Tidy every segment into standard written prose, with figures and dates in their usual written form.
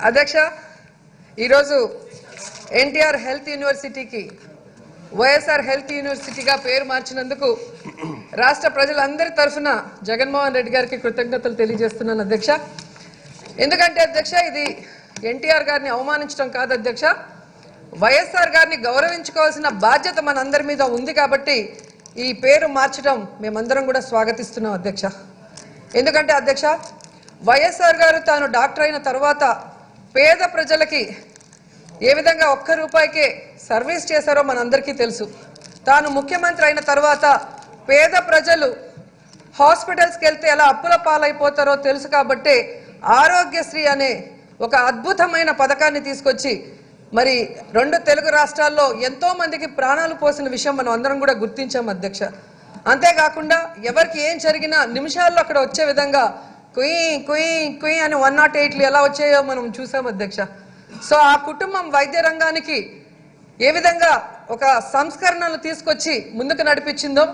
అధ్యక్ష ఈరోజు ఎన్టీఆర్ హెల్త్ యూనివర్సిటీకి వైఎస్ఆర్ హెల్త్ యూనివర్సిటీగా పేరు మార్చినందుకు రాష్ట్ర ప్రజలందరి తరఫున జగన్మోహన్ రెడ్డి గారికి కృతజ్ఞతలు తెలియజేస్తున్నాను అధ్యక్ష. ఎందుకంటే అధ్యక్ష ఇది ఎన్టీఆర్ గారిని అవమానించడం కాదు అధ్యక్ష, వైఎస్ఆర్ గారిని గౌరవించుకోవాల్సిన బాధ్యత మనందరి మీద ఉంది కాబట్టి ఈ పేరు మార్చడం మేమందరం కూడా స్వాగతిస్తున్నాం అధ్యక్ష. ఎందుకంటే అధ్యక్ష వైఎస్ఆర్ గారు తాను డాక్టర్ అయిన తర్వాత పేద ప్రజలకి ఏ విధంగా ఒక్క రూపాయికే సర్వీస్ చేశారో మనందరికీ తెలుసు. తాను ముఖ్యమంత్రి అయిన తర్వాత పేద ప్రజలు హాస్పిటల్స్కి వెళ్తే ఎలా అప్పుల పాలైపోతారో తెలుసు కాబట్టి ఆరోగ్యశ్రీ అనే ఒక అద్భుతమైన పథకాన్ని తీసుకొచ్చి మరి రెండు తెలుగు రాష్ట్రాల్లో ఎంతో మందికి ప్రాణాలు పోసిన విషయం మనం అందరం కూడా గుర్తించాం అధ్యక్ష. అంతేకాకుండా ఎవరికి ఏం జరిగినా నిమిషాల్లో అక్కడ వచ్చే విధంగా కుయ్ కుయ్ కుయ్ అని 108లు ఎలా వచ్చాయో మనం చూసాం అధ్యక్ష. సో ఆ కుటుంబం వైద్య రంగానికి ఏ విధంగా ఒక సంస్కరణలు తీసుకొచ్చి ముందుకు నడిపించిందో,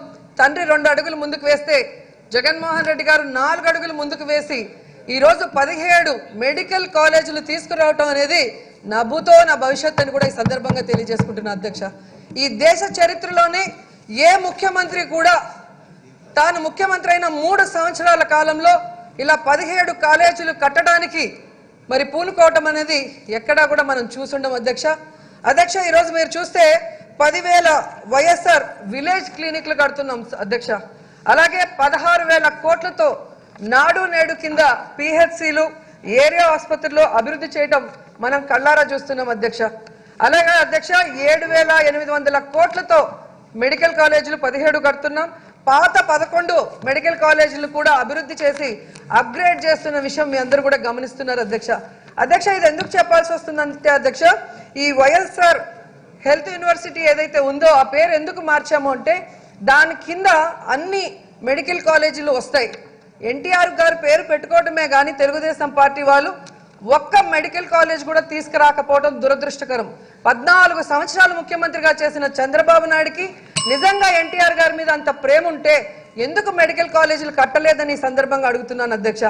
తండ్రి 2 అడుగులు ముందుకు వేస్తే జగన్మోహన్ రెడ్డి గారు 4 అడుగులు ముందుకు వేసి ఈరోజు 17 మెడికల్ కాలేజీలు తీసుకురావటం అనేది నా భూతో నా భవిష్యత్తు అని కూడా ఈ సందర్భంగా తెలియజేసుకుంటున్నా అధ్యక్ష. ఈ దేశ చరిత్రలోనే ఏ ముఖ్యమంత్రి కూడా తాను ముఖ్యమంత్రి అయిన 3 సంవత్సరాల కాలంలో ఇలా 17 కాలేజీలు కట్టడానికి మరి పూనుకోవటం అనేది ఎక్కడా కూడా మనం చూసుండం అధ్యక్ష. అధ్యక్ష ఈరోజు మీరు చూస్తే 10,000 వైఎస్ఆర్ విలేజ్ క్లినిక్లు కడుతున్నాం అధ్యక్ష. అలాగే 16,000 కోట్లతో నాడు నేడు కింద పిహెచ్సిలు ఏరియా ఆసుపత్రుల్లో అభివృద్ధి చేయటం మనం కళ్ళారా చూస్తున్నాం అధ్యక్ష. అలాగే అధ్యక్ష 7,800 కోట్లతో మెడికల్ కాలేజీలు 17 కడుతున్నాం. పాత 11 మెడికల్ కాలేజీలు కూడా అభివృద్ధి చేసి అప్గ్రేడ్ చేస్తున్న విషయం మీ అందరూ కూడా గమనిస్తున్నారు అధ్యక్ష. అధ్యక్ష ఇది ఎందుకు చెప్పాల్సి వస్తుందంటే అధ్యక్ష ఈ వైఎస్ఆర్ హెల్త్ యూనివర్సిటీ ఏదైతే ఉందో ఆ పేరు ఎందుకు మార్చాము అంటే దాని కింద అన్ని మెడికల్ కాలేజీలు వస్తాయి. ఎన్టీఆర్ గారు పేరు పెట్టుకోవడమే కానీ తెలుగుదేశం పార్టీ వాళ్ళు ఒక్క మెడికల్ కాలేజ్ కూడా తీసుకురాకపోవడం దురదృష్టకరం. 14 సంవత్సరాలు ముఖ్యమంత్రిగా చేసిన చంద్రబాబు నాయుడుకి నిజంగా ఎన్టీఆర్ గారి మీద అంత ప్రేమ ఉంటే ఎందుకు మెడికల్ కాలేజీలు కట్టలేదని ఈ సందర్భంగా అడుగుతున్నాను అధ్యక్ష.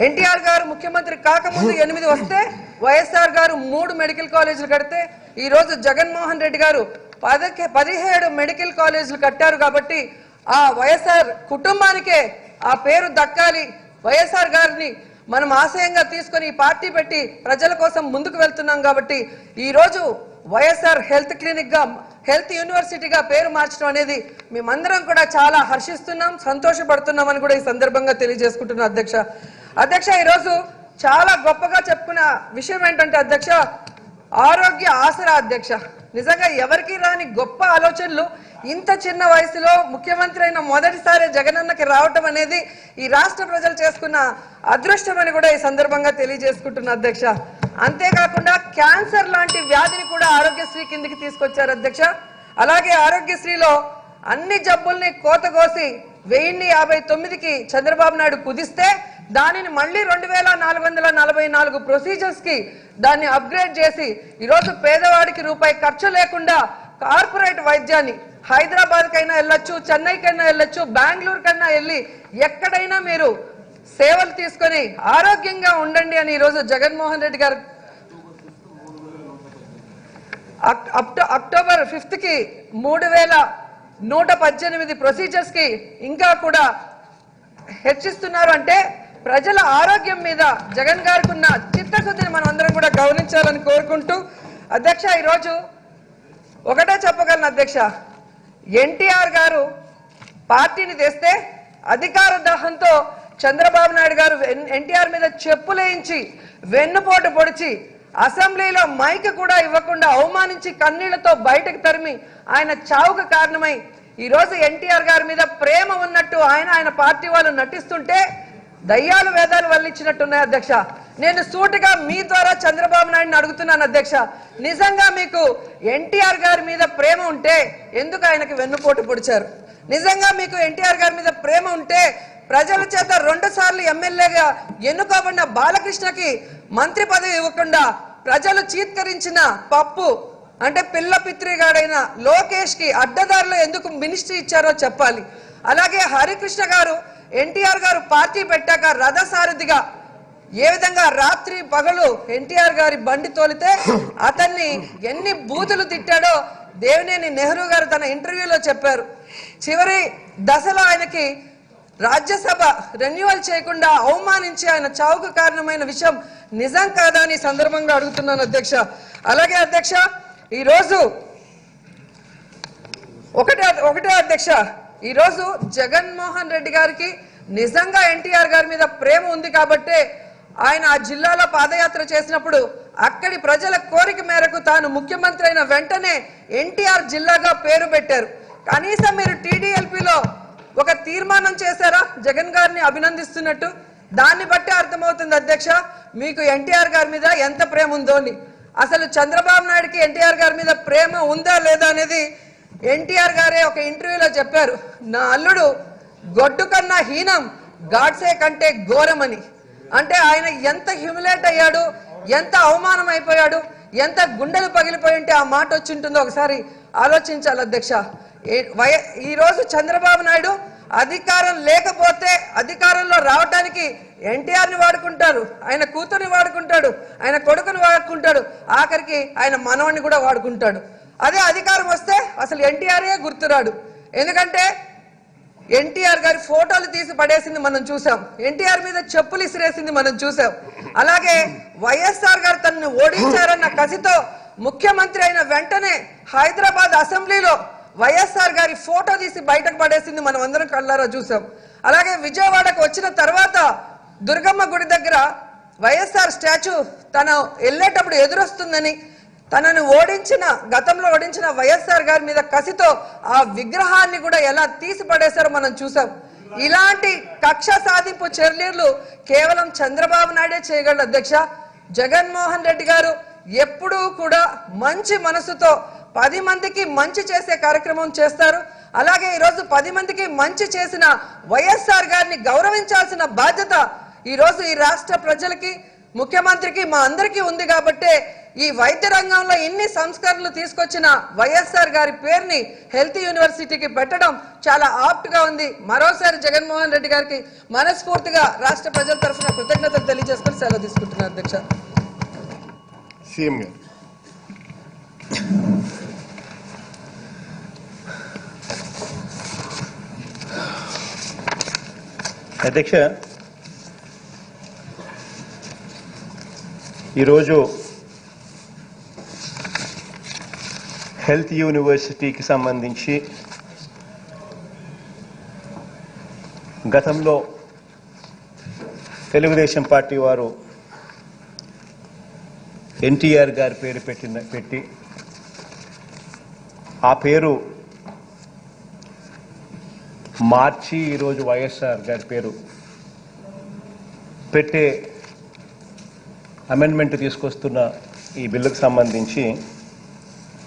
ఎన్టీఆర్ గారు ముఖ్యమంత్రి కాకముందు 8 వస్తే వైఎస్ఆర్ గారు 3 మెడికల్ కాలేజీలు కడితే ఈ రోజు జగన్మోహన్ రెడ్డి గారు 17 మెడికల్ కాలేజీలు కట్టారు. కాబట్టి ఆ వైఎస్ఆర్ కుటుంబానికే ఆ పేరు దక్కాలి. వైఎస్ఆర్ గారిని మనం ఆశయంగా తీసుకొని ఈ పార్టీ పెట్టి ప్రజల కోసం ముందుకు వెళ్తున్నాం కాబట్టి ఈరోజు వైఎస్ఆర్ హెల్త్ క్లినిక్ గా హెల్త్ యూనివర్సిటీగా పేరు మార్చడం అనేది మేమందరం కూడా చాలా హర్షిస్తున్నాం, సంతోషపడుతున్నాం అని కూడా ఈ సందర్భంగా తెలియజేసుకుంటున్నాం అధ్యక్ష. అధ్యక్ష ఈరోజు చాలా గొప్పగా చెప్పుకున్న విషయం ఏంటంటే అధ్యక్ష ఆరోగ్య ఆసరా అధ్యక్ష. నిజంగా ఎవరికి రాని గొప్ప ఆలోచనలు ఇంత చిన్న వయసులో ముఖ్యమంత్రి అయిన మొదటిసారి జగనన్నకి రావటం అనేది ఈ రాష్ట్ర ప్రజలు చేసుకున్న అదృష్టం అని కూడా ఈ సందర్భంగా తెలియజేసుకుంటున్నా అధ్యక్ష. అంతేకాకుండా క్యాన్సర్ లాంటి వ్యాధిని కూడా ఆరోగ్యశ్రీ కిందికి తీసుకొచ్చారు అధ్యక్ష. అలాగే ఆరోగ్యశ్రీలో అన్ని జబ్బుల్ని కోతకోసి 1059కి చంద్రబాబు నాయుడు కుదిస్తే దానిని మళ్ళీ 2,444 ప్రొసీజర్స్ కి దాన్ని అప్గ్రేడ్ చేసి ఈరోజు పేదవాడికి రూపాయి ఖర్చు లేకుండా కార్పొరేట్ వైద్యాన్ని హైదరాబాద్ కైనా వెళ్ళొచ్చు, చెన్నై కైనా వెళ్ళొచ్చు, బెంగళూరు కన్నా వెళ్ళి ఎక్కడైనా మీరు సేవలు తీసుకొని ఆరోగ్యంగా ఉండండి అని ఈరోజు జగన్మోహన్ రెడ్డి గారు అక్టోబర్ 5th కి 3,118 ప్రొసీజర్స్ కి ఇంకా కూడా హెచ్చిస్తున్నారు. అంటే ప్రజల ఆరోగ్యం మీద జగన్ గారికి ఉన్న చిత్తశుద్ధిని మనం అందరం కూడా గౌరవించాలని కోరుకుంటూ అధ్యక్ష ఈరోజు ఒకటే చెప్పగలను అధ్యక్ష, ఎన్టీఆర్ గారు పార్టీని తెస్తే అధికార దాహంతో చంద్రబాబు నాయుడు గారు ఎన్టీఆర్ మీద చెప్పులేయించి వెన్నుపోటు పొడిచి అసెంబ్లీలో మైక్ కూడా ఇవ్వకుండా అవమానించి కన్నీళ్లతో బయటకు తరిమి ఆయన చావుకు కారణమై ఈరోజు ఎన్టీఆర్ గారి మీద ప్రేమ ఉన్నట్టు ఆయన పార్టీ వాళ్ళు నటిస్తుంటే దయ్యాలు వేదాలు వల్లించినట్టున్నాయి అధ్యక్ష. నేను సూటిగా మీ ద్వారా చంద్రబాబు నాయుడుని అడుగుతున్నాను అధ్యక్ష, నిజంగా మీకు ఎన్టీఆర్ గారి మీద ప్రేమ ఉంటే ఎందుకు ఆయనకి వెన్నుపోటు పొడిచారు? నిజంగా మీకు ఎన్టీఆర్ గారి మీద ప్రేమ ఉంటే ప్రజల చేత 2 సార్లు ఎమ్మెల్యేగా ఎన్నుకోబడిన బాలకృష్ణకి మంత్రి పదవి ఇవ్వకుండా ప్రజలు చీత్కరించిన పప్పు అంటే పిల్ల పిత్రిగాడైన లోకేష్ కి అడ్డదారిలో ఎందుకు మినిస్ట్రీ ఇచ్చారో చెప్పాలి. అలాగే హరికృష్ణ గారు ఎన్టీఆర్ గారు పార్టీ పెట్టాక రథసారథిగా ఏ విధంగా రాత్రి పగలు ఎన్టీఆర్ గారి బండి తోలితే అతన్ని ఎన్ని బూతులు తిట్టాడో దేవినేని నెహ్రూ గారు తన ఇంటర్వ్యూలో చెప్పారు. చివరి దశలో ఆయనకి రాజ్యసభ రెన్యువల్ చేయకుండా అవమానించి ఆయన చావుకు కారణమైన విషయం నిజం కాదా అని సందర్భంగా అడుగుతున్నాను అధ్యక్ష. అలాగే అధ్యక్ష, ఈరోజు ఒకటే అధ్యక్ష, ఈరోజు జగన్మోహన్ రెడ్డి గారికి నిజంగా ఎన్టీఆర్ గారి మీద ప్రేమ ఉంది కాబట్టే ఆయన ఆ జిల్లాలో పాదయాత్ర చేసినప్పుడు అక్కడి ప్రజల కోరిక మేరకు తాను ముఖ్యమంత్రి అయిన వెంటనే ఎన్టీఆర్ జిల్లాగా పేరు పెట్టారు. కనీసం మీరు టీడీఎల్పీలో ఒక తీర్మానం చేశారా జగన్ గారిని అభినందిస్తున్నట్టు? దాన్ని బట్టి అర్థమవుతుంది అధ్యక్ష మీకు ఎన్టీఆర్ గారి మీద ఎంత ప్రేమ ఉందో అని. అసలు చంద్రబాబు నాయుడుకి ఎన్టీఆర్ గారి మీద ప్రేమ ఉందా లేదా అనేది ఎన్టీఆర్ గారే ఒక ఇంటర్వ్యూలో చెప్పారు. నా అల్లుడు గొడ్డు కన్నా హీనం, గాడ్సే కంటే ఘోరమని. అంటే ఆయన ఎంత హ్యూమిలేట్ అయ్యాడు, ఎంత అవమానం అయిపోయాడు, ఎంత గుండెలు పగిలిపోయి ఉంటే ఆ మాట వచ్చి ఉంటుందో ఒకసారి ఆలోచించాలి అధ్యక్ష. ఈరోజు చంద్రబాబు నాయుడు అధికారం లేకపోతే అధికారంలో రావడానికి ఎన్టీఆర్ని వాడుకుంటాడు, ఆయన కూతుర్ని వాడుకుంటాడు, ఆయన కొడుకుని వాడుకుంటాడు, ఆఖరికి ఆయన మనవడిని కూడా వాడుకుంటాడు. అదే అధికారం వస్తే అసలు ఎన్టీఆర్ఏ గుర్తురాడు. ఎందుకంటే ఎన్టీఆర్ గారి ఫోటోలు తీసి పడేసింది మనం చూసాం, ఎన్టీఆర్ మీద చెప్పులు ఇసిరేసింది మనం చూసాం. అలాగే వైఎస్ఆర్ గారు తనని ఓడించారన్న కసితో ముఖ్యమంత్రి అయిన వెంటనే హైదరాబాద్ అసెంబ్లీలో వైఎస్ఆర్ గారి ఫోటో తీసి బయటకు పడేసింది మనం అందరం కళ్ళారా చూసాం. అలాగే విజయవాడకు వచ్చిన తర్వాత దుర్గమ్మ గుడి దగ్గర వైఎస్ఆర్ స్టాచ్యూ తను వెళ్ళేటప్పుడు ఎదురొస్తుందని తనను గతంలో ఓడించిన వైఎస్ఆర్ గారి మీద కసితో ఆ విగ్రహాన్ని కూడా ఎలా తీసి పడేశారో మనం చూసాం. ఇలాంటి కక్ష సాధింపు చర్యలు కేవలం చంద్రబాబు నాయుడే చేయగలడు అధ్యక్ష. జగన్మోహన్ రెడ్డి గారు ఎప్పుడూ కూడా మంచి మనసుతో 10 మందికి మంచి చేసే కార్యక్రమం చేస్తారు. అలాగే ఈరోజు 10 మందికి మంచి చేసిన వైఎస్ఆర్ గారిని గౌరవించాల్సిన బాధ్యత ఈరోజు ఈ రాష్ట్ర ప్రజలకి, ముఖ్యమంత్రికి, మా అందరికీ ఉంది. కాబట్టే ఈ వైద్య రంగంలో ఇన్ని సంస్కరణలు తీసుకొచ్చిన వైఎస్ఆర్ గారి పేరుని హెల్త్ యూనివర్సిటీకి పెట్టడం చాలా ఆప్ట్ గా ఉంది. మరోసారి జగన్మోహన్ రెడ్డి గారికి మనస్ఫూర్తిగా రాష్ట్ర ప్రజల తరఫున కృతజ్ఞతలు తెలియజేసుకుని సెలవు తీసుకుంటున్నారు అధ్యక్ష. అధ్యక్ష, ఈరోజు హెల్త్ యూనివర్సిటీకి సంబంధించి గతంలో తెలుగుదేశం పార్టీ వారు ఎన్టీఆర్ గారి పేరు పెట్టి ఆ పేరు మార్చి ఈరోజు వైఎస్ఆర్ గారి పేరు పెట్టే అమెండ్మెంట్ తీసుకొస్తున్న ఈ బిల్లుకు సంబంధించి